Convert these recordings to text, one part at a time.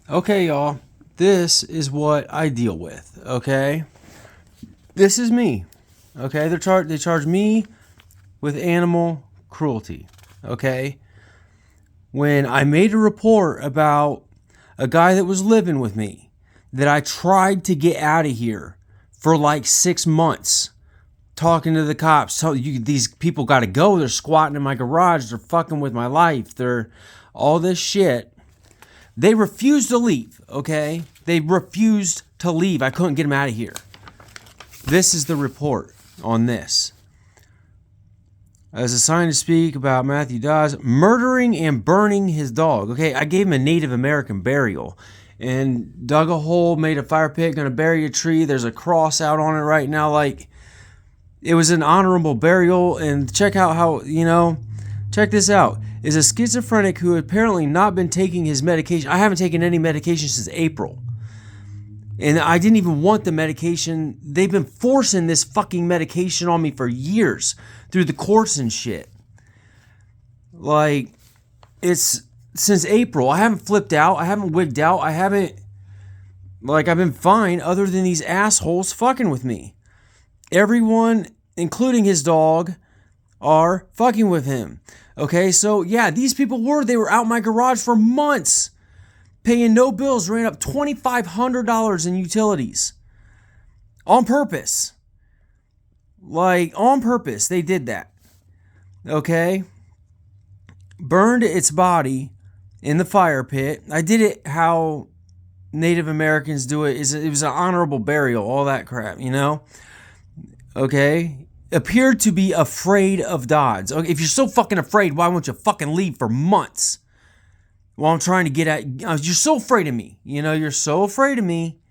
Okay, y'all. This is what I deal with. Okay, this is me. Okay, they charge me with animal cruelty. Okay, when I made a report about a guy that was living with me, that I tried to get out of here for like 6 months, talking to the cops. Tell you these people got to go. They're squatting in my garage. They're fucking with my life. They're all this shit. They refused to leave, okay? They refused to leave. I couldn't get them out of here. This is the report on this. As assigned to speak about Matthew Dawes murdering and burning his dog. Okay, I gave him a Native American burial and dug a hole, made a fire pit, gonna bury a tree. There's a cross out on it right now. Like, it was an honorable burial. And check out how, check this out. Is a schizophrenic who had apparently not been taking his medication. I haven't taken any medication since April. And I didn't even want the medication. They've been forcing this fucking medication on me for years through the courts and shit. Like, it's since April. I haven't flipped out. I haven't wigged out. I've been fine other than these assholes fucking with me. Everyone, including his dog, are fucking with him. Okay, so yeah, these people they were out my garage for months, paying no bills, ran up $2,500 in utilities. On purpose. Like, on purpose, they did that. Okay? Burned its body in the fire pit. I did it how Native Americans do it. It was an honorable burial, all that crap, Okay? Appeared to be afraid of Dodds. Okay, if you're so fucking afraid, why won't you fucking leave for months? While I'm trying to get at... You're so afraid of me. You're so afraid of me,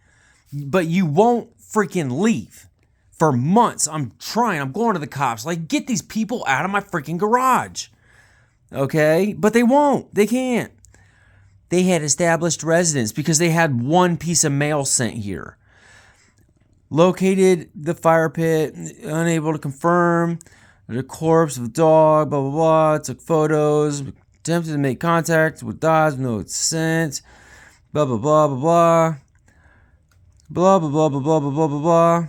but you won't freaking leave for months. I'm trying. I'm going to the cops. Like, get these people out of my freaking garage. Okay? But they won't. They can't. They had established residence because they had one piece of mail sent here. Located the fire pit, unable to confirm the corpse of a dog, blah, blah, blah. Took photos, attempted to make contact with Dodds, no consent, blah, blah, blah, blah, blah. Blah, blah, blah, blah, blah, blah, blah, blah, blah.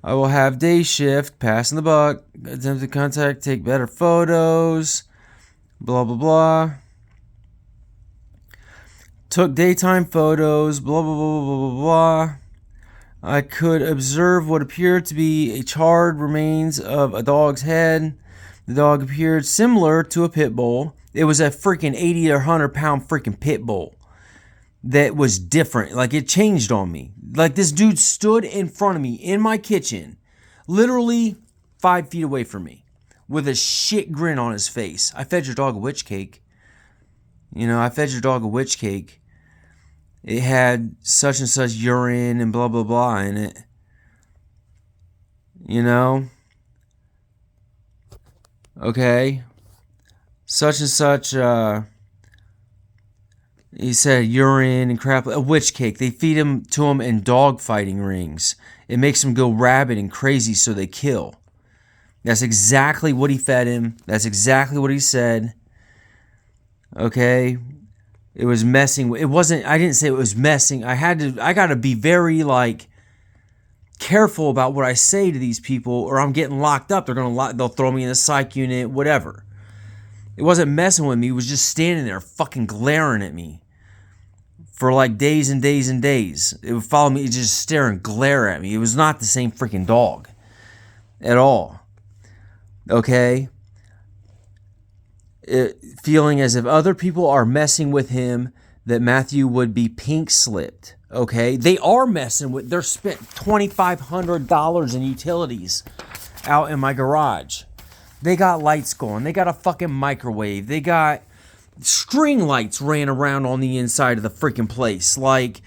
I will have day shift, passing the buck, attempted contact, take better photos, blah, blah, blah. Took daytime photos, blah, blah, blah, blah, blah, blah. I could observe what appeared to be a charred remains of a dog's head. The dog appeared similar to a pit bull. It was a freaking 80 or 100 pound freaking pit bull that was different. Like, it changed on me. Like, this dude stood in front of me in my kitchen, literally 5 feet away from me, with a shit grin on his face. I fed your dog a witch cake. I fed your dog a witch cake. It had such and such urine and blah, blah, blah in it. Okay. Such and such, he said urine and crap. A witch cake. They feed him to him in dog fighting rings. It makes them go rabid and crazy so they kill. That's exactly what he fed him. That's exactly what he said. Okay. It was messing. It wasn't. I didn't say it was messing. I got to be very careful about what I say to these people, or I'm getting locked up. They'll throw me in a psych unit, whatever. It wasn't messing with me. It was just standing there, fucking glaring at me for like days and days and days. It would follow me, just stare and glare at me. It was not the same freaking dog at all. Okay. Feeling as if other people are messing with him, that Matthew would be pink slipped. Okay, they are messing with. They're spent $2,500 in utilities out in my garage. They got lights going. They got a fucking microwave. They got string lights ran around on the inside of the freaking place, like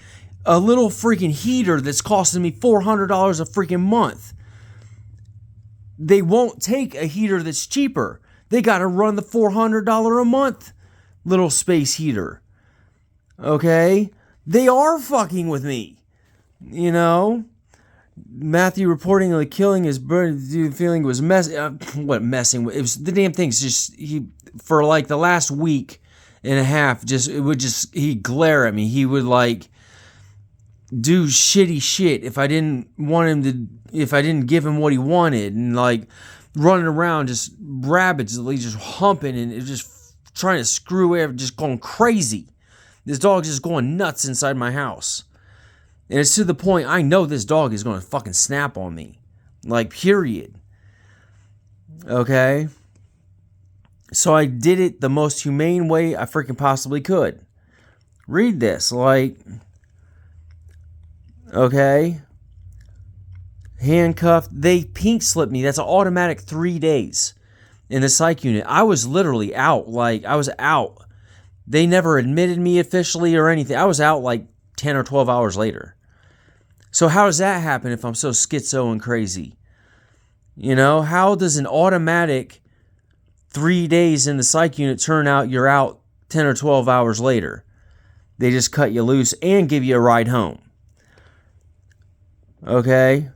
a little freaking heater that's costing me $400 a freaking month. They won't take a heater that's cheaper. They got to run the $400 a month little space heater. Okay? They are fucking with me. Matthew reportedly killing his bird, feeling it was messing? What messing with? It was the damn thing's just for like the last week. and a half, he'd glare at me. He would like do shitty shit if I didn't give him what he wanted, and like running around just rabidly, just humping and just trying to screw everything, just going crazy. This dog just going nuts inside my house. And it's to the point I know this dog is going to fucking snap on me. Like, period. Okay? So I did it the most humane way I freaking possibly could. Read this. Like, okay? Handcuffed. They pink slipped me. That's an automatic 3 days in the psych unit. I was literally out. Like, I was out. They never admitted me officially or anything. I was out like 10 or 12 hours later. So how does that happen if I'm so schizo and crazy? You know, how does an automatic 3 days in the psych unit turn out you're out 10 or 12 hours later? They just cut you loose and give you a ride home. Okay?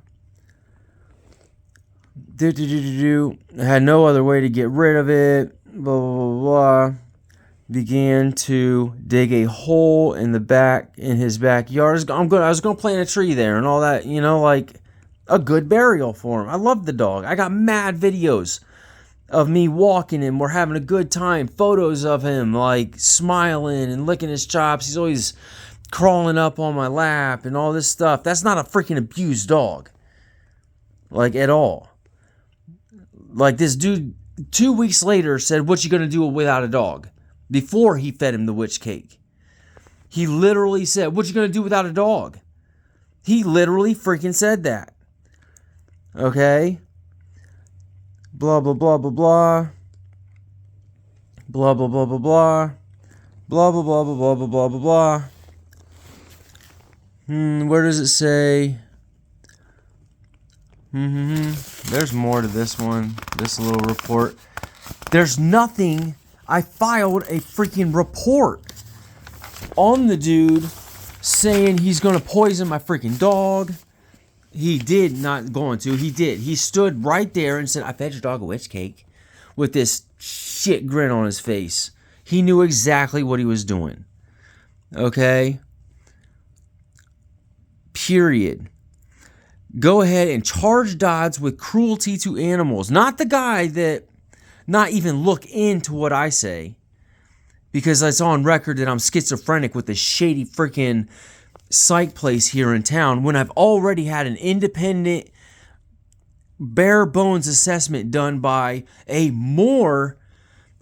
I had no other way to get rid of it. Blah, blah, blah, blah. Began to dig a hole in his backyard. I was going to plant a tree there and all that, you know, like a good burial for him. I love the dog. I got mad videos of me walking him. We're having a good time. Photos of him like smiling and licking his chops. He's always crawling up on my lap and all this stuff. That's not a freaking abused dog. Like, at all. Like, this dude 2 weeks later said, "What you going to do without a dog?" Before he fed him the witch cake. He literally said, "What you going to do without a dog?" He literally freaking said that. Okay? Blah, blah, blah, blah, blah. Blah, blah, blah, blah, blah. Blah, blah, blah, blah, blah, blah, blah, blah, blah. Where does it say? There's more to this one. This little report. There's nothing. I filed a freaking report on the dude saying he's going to poison my freaking dog. He did not going to. He did. He stood right there and said, "I fed your dog a witch cake," with this shit grin on his face. He knew exactly what he was doing. Okay? Period. Go ahead and charge Dodds with cruelty to animals. Not the guy that not even look into what I say, because it's on record that I'm schizophrenic with a shady freaking psych place here in town, when I've already had an independent, bare bones assessment done by a more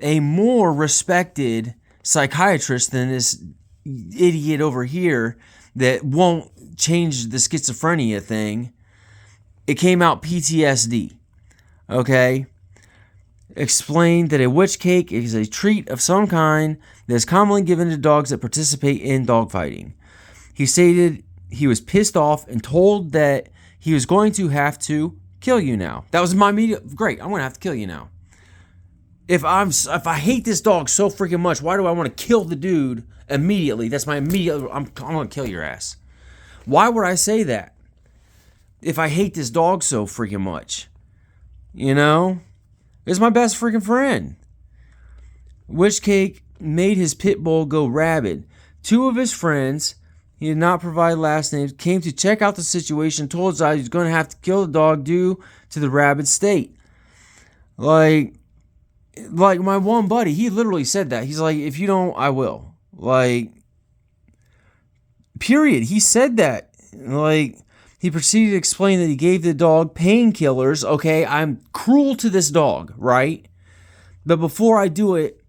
respected psychiatrist than this idiot over here that won't change the schizophrenia thing. It came out PTSD. Okay? Explained that a witch cake is a treat of some kind that is commonly given to dogs that participate in dogfighting. He stated he was pissed off and told that he was going to have to kill you now. That was my immediate, great, I'm going to have to kill you now. If I hate this dog so freaking much, why do I want to kill the dude immediately? That's my immediate, I'm going to kill your ass. Why would I say that if I hate this dog so freaking much? You know? It's my best freaking friend. Witch cake made his pit bull go rabid. Two of his friends, he did not provide last names, came to check out the situation, told us he was going to have to kill the dog due to the rabid state. Like my one buddy, he literally said that. He's like, "If you don't, I will." Like, period. He said that. Like, he proceeded to explain that he gave the dog painkillers. Okay, I'm cruel to this dog, right? But before I do it,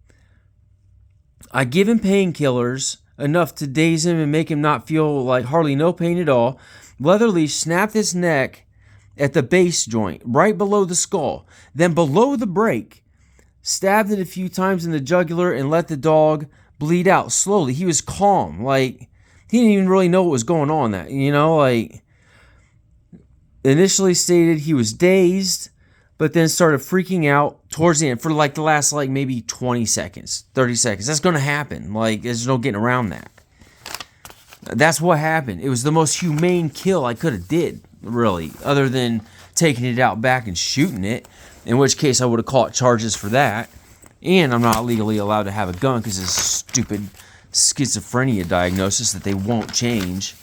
I give him painkillers, enough to daze him and make him not feel like hardly no pain at all. Leatherleash snapped his neck at the base joint, right below the skull. Then below the break, stabbed it a few times in the jugular and let the dog bleed out slowly. He was calm. Like, he didn't even really know what was going on. That, you know, like, initially stated he was dazed, but then started freaking out towards the end for like the last like maybe 20 seconds, 30 seconds. That's going to happen. Like, there's no getting around that. That's what happened. It was the most humane kill I could have did, really, other than taking it out back and shooting it, in which case I would have caught charges for that. And I'm not legally allowed to have a gun because of this stupid schizophrenia diagnosis that they won't change.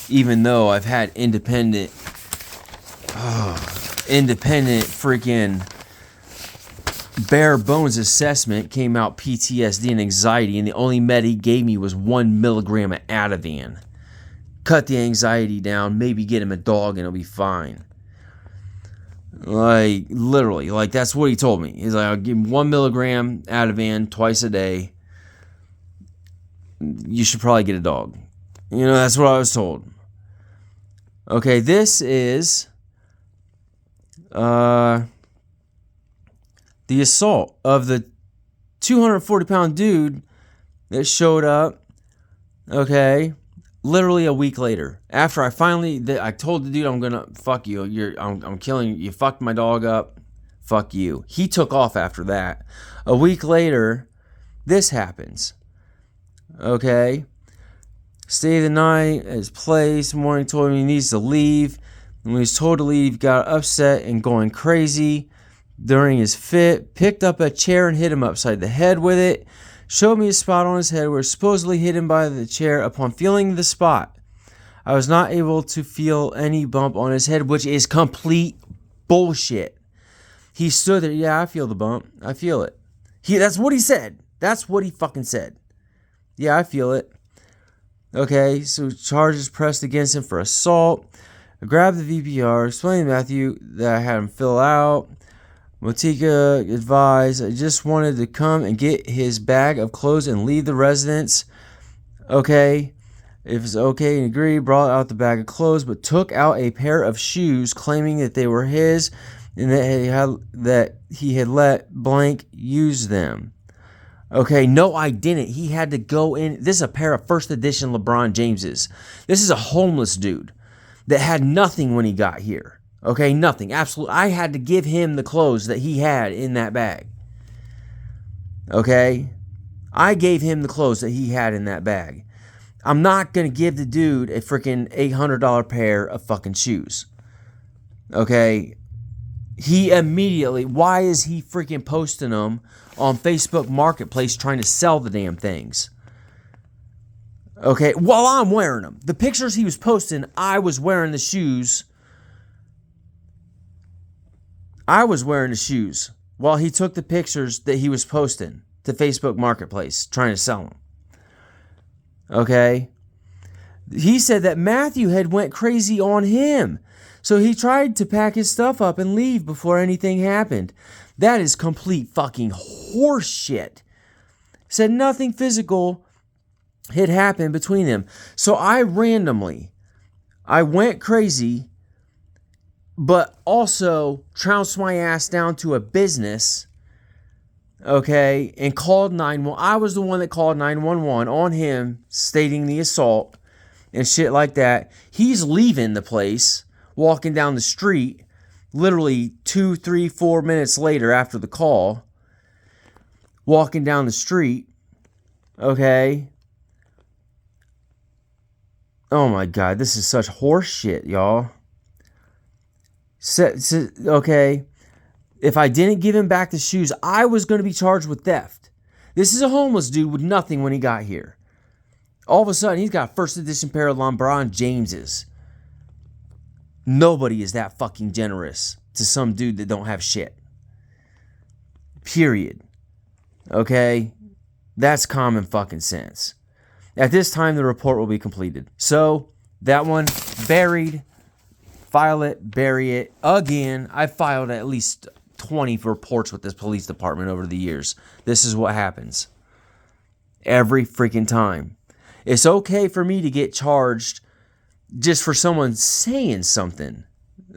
Even though I've had independent freaking bare bones assessment, came out PTSD and anxiety, and the only med he gave me was 1 milligram of Ativan. Cut the anxiety down, maybe get him a dog and it'll be fine. Like, literally, like, that's what he told me. He's like, I'll give him 1 milligram Ativan twice a day. You should probably get a dog. You know, that's what I was told. Okay, this is the assault of the 240-pound dude that showed up, okay, literally a week later. After I told the dude, I'm gonna fuck you. I'm killing you. You fucked my dog up. Fuck you. He took off after that. A week later, this happens. Okay. Stayed the night at his place. Morning told him he needs to leave. And when he was told to leave, he got upset and going crazy during his fit. Picked up a chair and hit him upside the head with it. Showed me a spot on his head where supposedly hit him by the chair. Upon feeling the spot, I was not able to feel any bump on his head, which is complete bullshit. He stood there. Yeah, I feel the bump. I feel it. That's what he said. That's what he fucking said. Yeah, I feel it. Okay, so charges pressed against him for assault. I grabbed the VPR, explained to Matthew that I had him fill out. Motika advised I just wanted to come and get his bag of clothes and leave the residence. Okay, if it's okay and agreed, brought out the bag of clothes, but took out a pair of shoes, claiming that they were his and that he had let blank use them. Okay, no, I didn't. He had to go in. This is a pair of first edition LeBron Jameses. This is a homeless dude that had nothing when he got here. Okay, nothing. Absolutely. I had to give him the clothes that he had in that bag. Okay? I gave him the clothes that he had in that bag. I'm not going to give the dude a freaking $800 pair of fucking shoes. Okay? He immediately, why is he freaking posting them on Facebook Marketplace trying to sell the damn things? Okay, while I'm wearing them. The pictures he was posting, I was wearing the shoes. I was wearing the shoes while he took the pictures that he was posting to Facebook Marketplace trying to sell them. Okay? He said that Matthew had went crazy on him. So he tried to pack his stuff up and leave before anything happened. That is complete fucking horseshit. Said nothing physical had happened between them. So I went crazy, but also trounced my ass down to a business, okay, and called 911. I was the one that called 911 on him, stating the assault and shit like that. He's leaving the place, walking down the street, literally 2, 3, 4 minutes later after the call, walking down the street, okay. Oh my God, this is such horse shit, y'all. Okay, if I didn't give him back the shoes, I was going to be charged with theft. This is a homeless dude with nothing when he got here. All of a sudden, he's got a first edition pair of LeBron Jameses. Nobody is that fucking generous to some dude that don't have shit. Period. Okay? That's common fucking sense. At this time, the report will be completed. So, that one, buried. File it, bury it. Again, I filed at least 20 reports with this police department over the years. This is what happens. Every freaking time. It's okay for me to get charged just for someone saying something.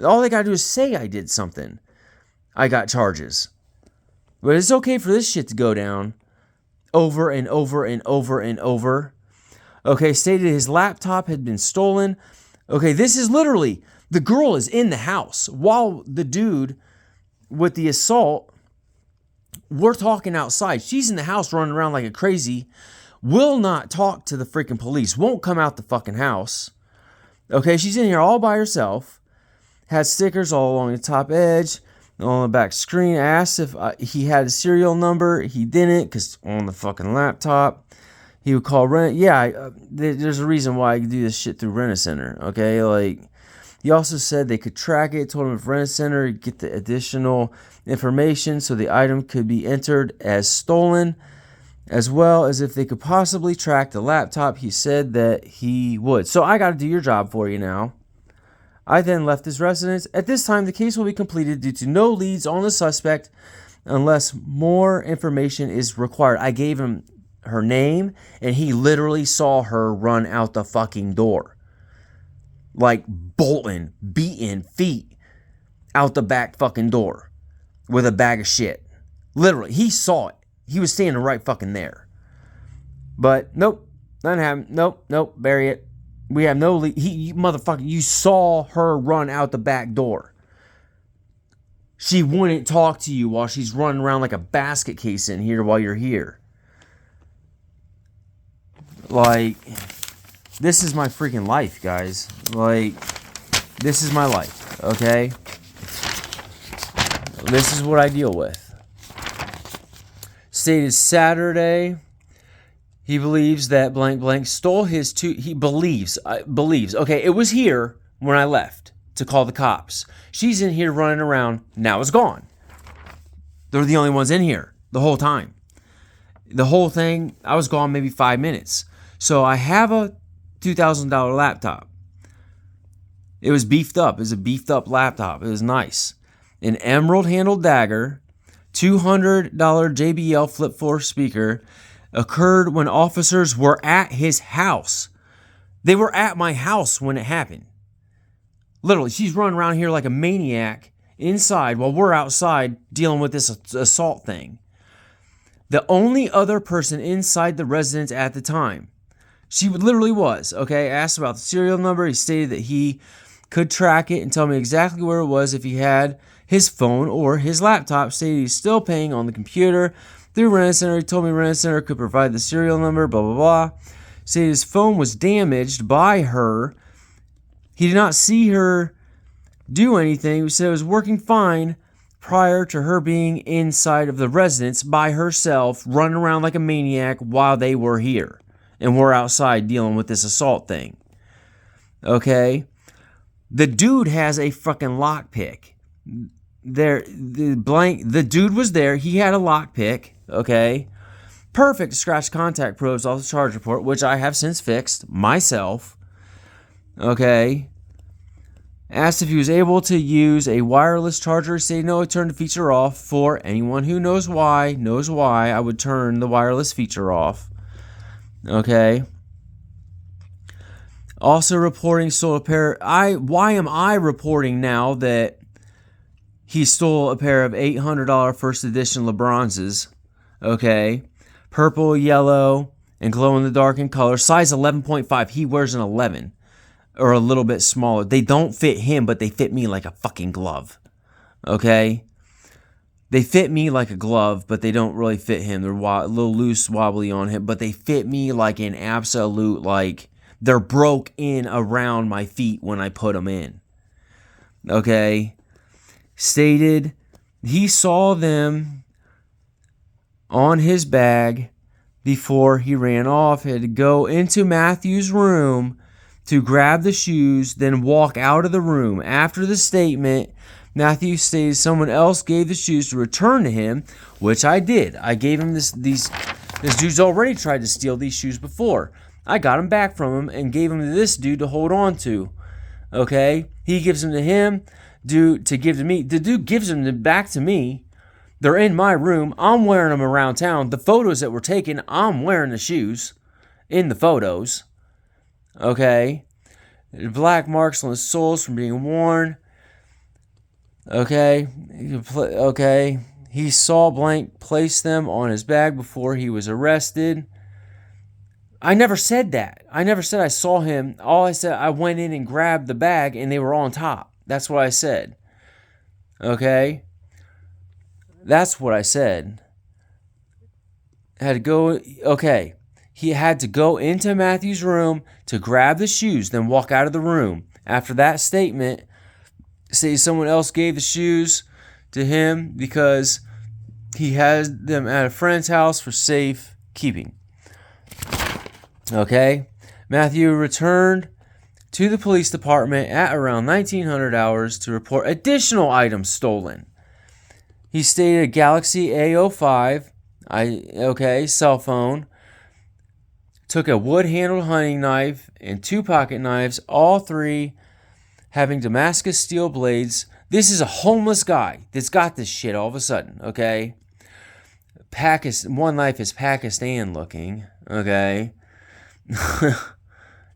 All they gotta do is say I did something. I got charges. But it's okay for this shit to go down over and over and over and over. Okay, stated his laptop had been stolen. Okay, this is literally, the girl is in the house while the dude with the assault, we're talking outside. She's in the house running around like a crazy, will not talk to the freaking police, won't come out the fucking house. Okay, she's in here all by herself, has stickers all along the top edge. on the back screen. Asked if he had a serial number. He didn't, because on the fucking laptop. He would call Rent. Yeah, there's a reason why I could do this shit through Rent-A-Center, okay? Like, he also said they could track it. Told him if Rent-A-Center get the additional information so the item could be entered as stolen, as well as if they could possibly track the laptop. He said that he would. So I got to do your job for you now. I then left his residence. At this time, the case will be completed due to no leads on the suspect unless more information is required. I gave him her name, and he literally saw her run out the fucking door. Like bolting, beating feet out the back fucking door with a bag of shit. Literally, he saw it. He was standing right fucking there. But nope, nothing happened. Nope, bury it. We have no lead. You motherfucker, you saw her run out the back door. She wouldn't talk to you while she's running around like a basket case in here while you're here. Like, this is my freaking life, guys. Like, this is my life, okay? This is what I deal with. Stated Saturday, he believes that blank blank stole his he believes. Okay, it was here when I left to call the cops. She's in here running around. Now it's gone. They're the only ones in here the whole time. The whole thing, I was gone maybe 5 minutes. So I have a $2,000 laptop. It was beefed up. It was a beefed up laptop. It was nice. An emerald handled dagger, $200 JBL Flip 4 speaker, occurred when officers were at his house. They were at my house when it happened. Literally, she's running around here like a maniac inside while we're outside dealing with this assault thing. The only other person inside the residence at the time, she literally was, okay? Asked about the serial number. He stated that he could track it and tell me exactly where it was if he had his phone or his laptop. Stated he's still paying on the computer through Rent-A-Center. He told me Rent-A-Center could provide the serial number, blah, blah, blah. Stated his phone was damaged by her. He did not see her do anything. He said it was working fine prior to her being inside of the residence by herself, running around like a maniac while they were here. And we're outside dealing with this assault thing. Okay? The dude has a fucking lockpick. The dude was there. He had a lockpick. Okay? Perfect to scratch contact probes off the charge report, which I have since fixed myself. Okay? Asked if he was able to use a wireless charger. Said no, I turned the feature off. For anyone who knows why I would turn the wireless feature off. Okay. Also reporting stole a pair. Why am I reporting now that he stole a pair of $800 first edition LeBronses? Okay. Purple, yellow, and glow in the dark in color. Size 11.5. He wears an 11. Or a little bit smaller. They don't fit him, but they fit me like a fucking glove. Okay? They fit me like a glove, but they don't really fit him. They're a little loose, wobbly on him, but they fit me like an absolute, like, they're broke in around my feet when I put them in. Okay? Stated he saw them on his bag before he ran off. He had to go into Matthew's room to grab the shoes, then walk out of the room. After the statement, Matthew stated someone else gave the shoes to return to him, which I did. I gave him this dude's already tried to steal these shoes before. I got them back from him and gave them to this dude to hold on to. Okay? He gives them to him to give to me. The dude gives them back to me. They're in my room. I'm wearing them around town. The photos that were taken, I'm wearing the shoes in the photos. Okay? Black marks on the soles from being worn. Okay? Okay. He saw blank place them on his bag before he was arrested. I never said that. I never said I saw him. All I said, I went in and grabbed the bag and they were on top. That's what I said. Okay? That's what I said. Had to go. Okay. He had to go into Matthew's room to grab the shoes, then walk out of the room. After that statement, say someone else gave the shoes to him because he has them at a friend's house for safe keeping. Okay? Matthew returned to the police department at around 1900 hours to report additional items stolen. He stated a Galaxy A05, cell phone, took a wood-handled hunting knife and 2 pocket knives, all 3 having Damascus steel blades. This is a homeless guy that's got this shit all of a sudden, okay? One knife is Pakistan looking, okay?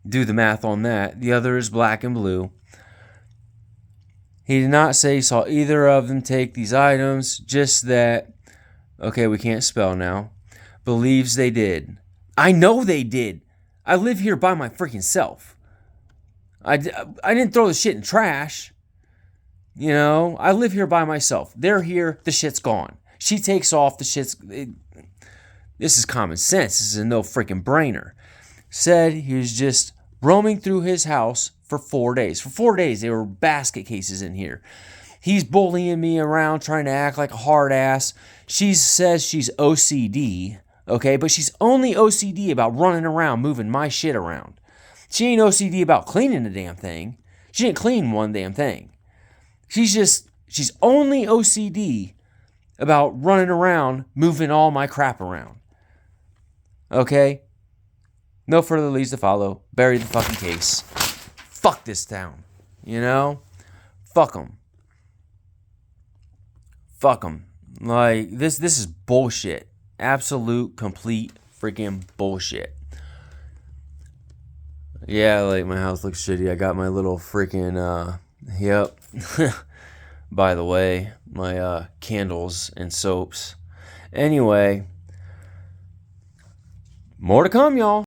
Do the math on that. The other is black and blue. He did not say he saw either of them take these items, just that, okay, we can't spell now, believes they did. I know they did. I live here by my freaking self. I didn't throw the shit in trash. You know, I live here by myself. They're here, the shit's gone. She takes off, the shit's... This is common sense. This is a no freaking brainer. Said he was just roaming through his house for 4 days. For 4 days, there were basket cases in here. He's bullying me around, trying to act like a hard ass. She says she's OCD, okay? But she's only OCD about running around, moving my shit around. She ain't OCD about cleaning the damn thing. She didn't clean one damn thing. She's only OCD about running around, moving all my crap around. Okay? No further leads to follow. Bury the fucking case. Fuck this town. You know? Fuck them. Fuck them. Like, this is bullshit. Absolute, complete, freaking bullshit. Yeah, like, my house looks shitty. I got my little freaking, yep. By the way, my candles and soaps. Anyway, more to come, y'all.